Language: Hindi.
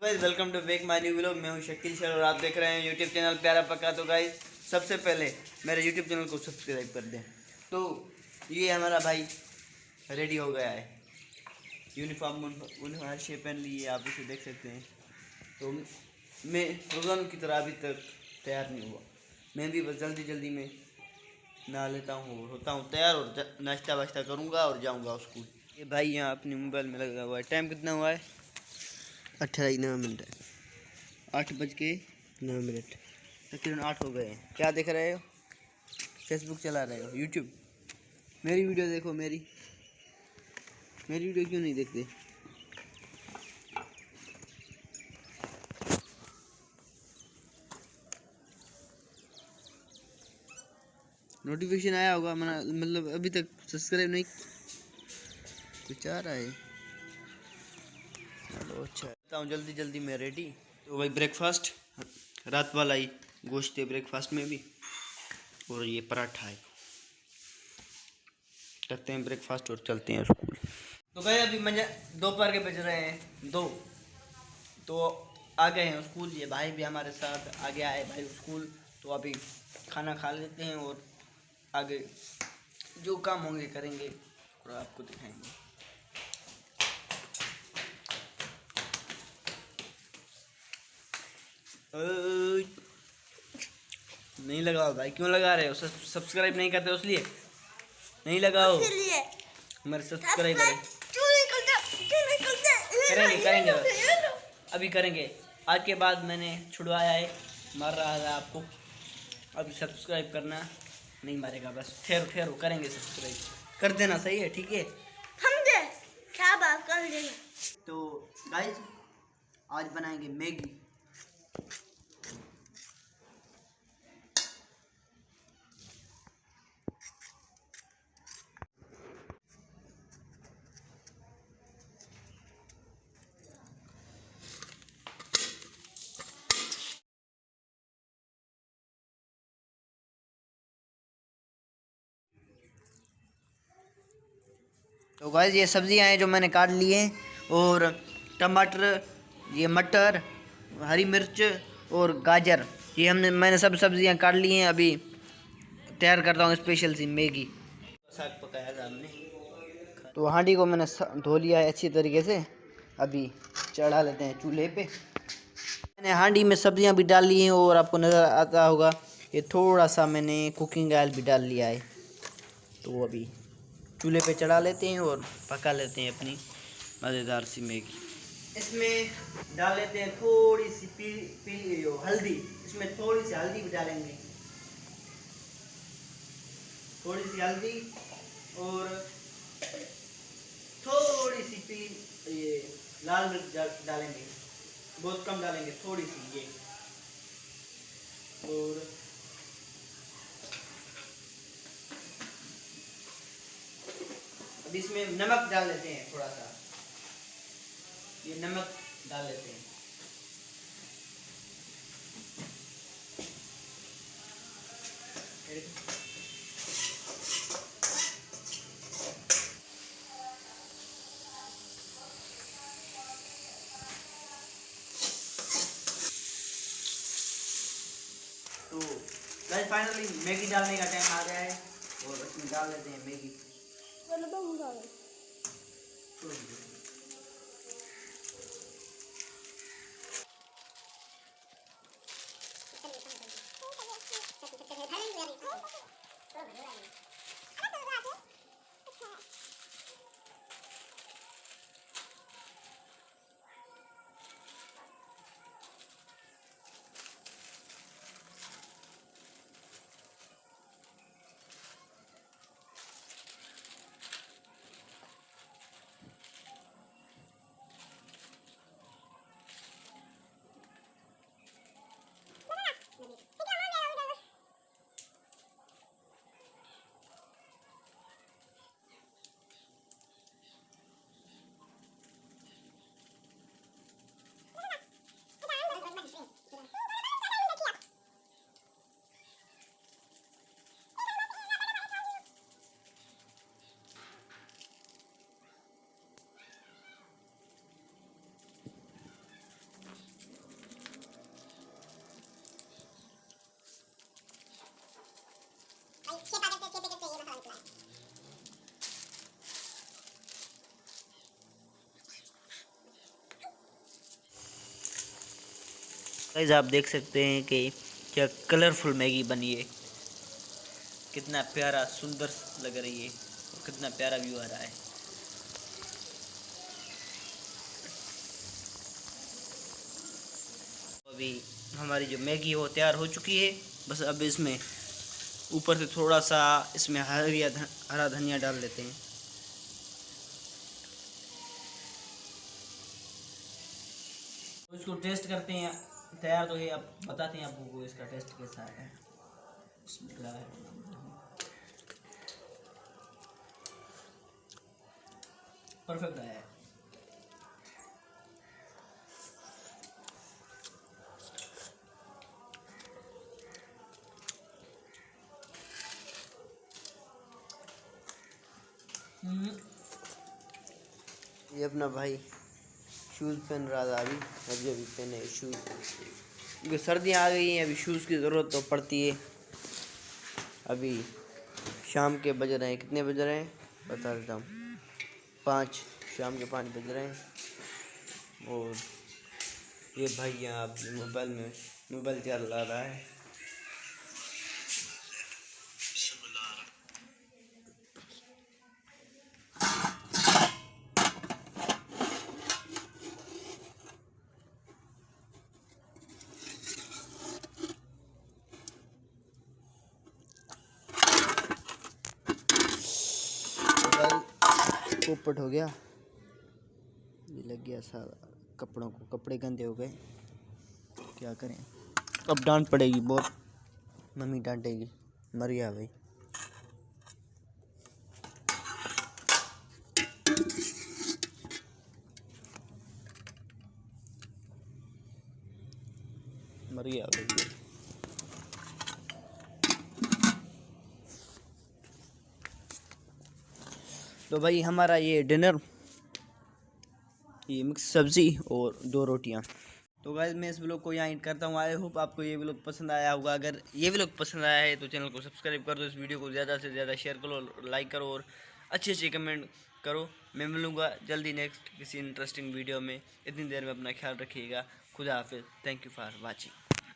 Guys welcome to back my new vlog. मैं हूं शकील सर और आप देख रहे हैं यूट्यूब चैनल प्यारा पक्का। तो गाइस सबसे पहले मेरे यूट्यूब चैनल को सब्सक्राइब कर दें। तो ये हमारा भाई रेडी हो गया है, यूनिफॉर्म उन्होंने शेप पहन ली है, आप इसे देख सकते हैं। तो मैं रोज़ाना की तरह अभी तक तैयार नहीं हुआ। मैं भी बस जल्दी जल्दी में नहा लेता हूँ, होता हूँ तैयार और नाश्ता वाश्ता करूँगा और जाऊँगा स्कूल। ये भाई यहाँ अपने मोबाइल में लगा हुआ है। टाइम कितना हुआ है? 18:09 है। 8:09। तकरीबन 8 हो गए हैं। क्या देख रहे हो? फेसबुक चला रहे हो? यूट्यूब? मेरी वीडियो देखो। मेरी वीडियो क्यों नहीं देखते? नोटिफिकेशन आया होगा, मतलब अभी तक सब्सक्राइब नहीं कुछ आ रहा है। चलो अच्छा है, जल्दी जल्दी में रेडी। तो भाई ब्रेकफास्ट रात वाला ही गोश्त है ब्रेकफास्ट में भी, और ये पराठा है। करते हैं ब्रेकफास्ट और चलते हैं स्कूल। तो भाई अभी मजा दोपहर के बज रहे हैं 2। तो आ गए हैं स्कूल। ये भाई भी हमारे साथ आ गया है भाई स्कूल। तो अभी खाना खा लेते हैं और आगे जो काम होंगे करेंगे और आपको दिखाएंगे। नहीं लगाओ भाई, क्यों लगा रहे हो? सब्सक्राइब नहीं करते इसलिए नहीं लगाओ। मेरे सब्सक्राइबर है। करेंगे करेंगे अभी करेंगे। आज के बाद मैंने छुड़वाया है, मार रहा था आपको। अभी सब्सक्राइब करना नहीं मारेगा, बस ठहरो ठहरो करेंगे सब्सक्राइब कर देना। सही है? ठीक है, समझे? क्या बात कर देना। तो गाइस आज बनाएंगे मैगी। तो गाइस ये सब्जियां हैं जो मैंने काट ली हैं, और टमाटर, ये मटर, हरी मिर्च और गाजर, ये मैंने सब सब्जियां काट ली हैं। अभी तैयार करता हूँ स्पेशल सी मैगी। साग पकाया था हमने। तो हांडी को मैंने धो लिया है अच्छी तरीके से। अभी चढ़ा लेते हैं चूल्हे पे। मैंने हांडी में सब्जियां भी डाल ली हैं, और आपको नज़र आता होगा ये थोड़ा सा मैंने कुकिंग ऑयल भी डाल लिया है। तो अभी चूल्हे पे चढ़ा लेते हैं और पका लेते हैं अपनी मज़ेदार सी मैगी। इसमें डाल लेते हैं थोड़ी सी पीली हल्दी। इसमें थोड़ी सी हल्दी भी डालेंगे, थोड़ी सी हल्दी, और थोड़ी सी ये लाल मिर्च डालेंगे। बहुत कम डालेंगे, थोड़ी सी ये। और अब इसमें नमक डाल लेते हैं थोड़ा सा। ये नमक डाल लेते हैं। तो गाइस फाइनली मैगी डालने का टाइम आ गया है, और इसमें डाल लेते हैं मैगी। गाइस आप देख सकते हैं कि क्या कलरफुल मैगी बनी है, कितना प्यारा सुंदर लग रही है और कितना प्यारा व्यू आ रहा है। अभी हमारी जो मैगी है वो तैयार हो चुकी है। बस अब इसमें ऊपर से थोड़ा सा इसमें हरा धनिया डाल देते हैं। तो इसको टेस्ट करते हैं। तैयार तो है, अब बताते हैं आपको इसका टेस्ट कैसा है। परफेक्ट आया है। ये अपना भाई शूज़ पहन रहा था अभी अभी पहने शूज़, क्योंकि सर्दियाँ आ गई हैं, अभी शूज़ की ज़रूरत तो पड़ती है। अभी शाम के बज रहे हैं, कितने बज रहे हैं बता देता हूँ, 5, शाम के 5 बज रहे हैं। और ये भाई यहाँ मोबाइल चला रहा है। पोपट हो गया, ये लग गया सारा कपड़ों को, कपड़े गंदे हो गए, क्या करें। अब डांट पड़ेगी बहुत, मम्मी डांटेगी। मर गया भाई। मर गया भाई। तो भाई हमारा ये डिनर, ये मिक्स सब्ज़ी और 2 रोटियां। तो गाइस मैं इस व्लॉग को यहाँ एंड करता हूँ। आई होप आपको ये व्लॉग पसंद आया होगा। अगर ये व्लॉग पसंद आया है तो चैनल को सब्सक्राइब कर दो, इस वीडियो को ज़्यादा से ज़्यादा शेयर करो, लाइक करो और अच्छे कमेंट करो। मैं मिलूँगा जल्दी नेक्स्ट किसी इंटरेस्टिंग वीडियो में। इतनी देर में अपना ख्याल रखिएगा। खुदा हाफिज़। Thank you for watching.